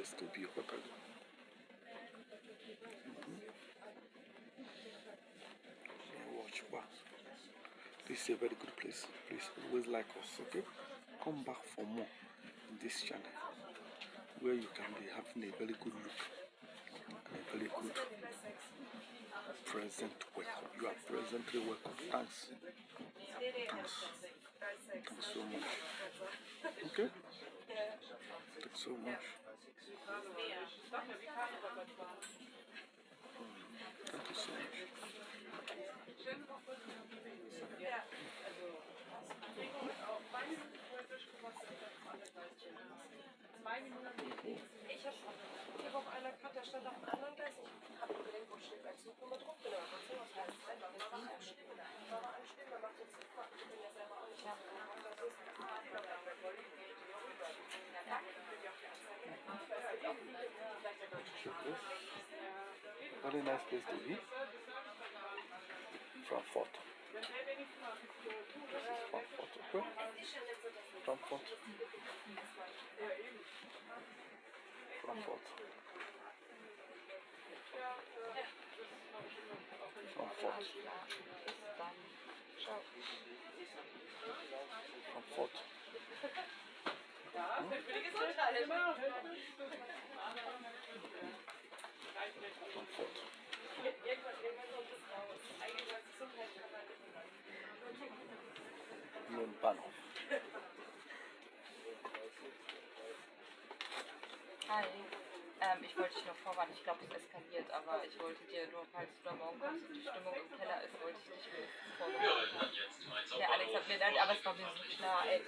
place to be, Hotel. Watch, wow. This is a very good place. Please always like us, okay? Come back for more in this channel where you can be having a very good look and a very good present welcome. You are presently welcome. Thanks. Thanks. Thanks so much. Okay? Thanks so much. Thank you so much. Ich habe auf einer Karte, da stand auf einem anderen Gleis. Ich habe überlegt, wo steht ein Zug Nummer drauf. Genau, das heißt, da war ein Stehen, da macht der Zug, ich bin ja selber auch nicht. Very nice place to be. Frankfurt. This is Frankfurt, okay? Frankfurt. Frankfurt. Frankfurt. Frankfurt. Für die Gesundheit. Frankfurt. Irgendwann kommt es raus. Eigentlich als Gesundheit kann man Nur ein Bahnhof. Hi. Ich wollte dich noch vorwarnen, ich glaube es eskaliert, aber ich wollte dir nur, falls du da morgen kommst und die Stimmung im Keller ist, wollte ich dich nur vorwarnen. Der Alex hat mir dann, aber es war mir so klar, ey.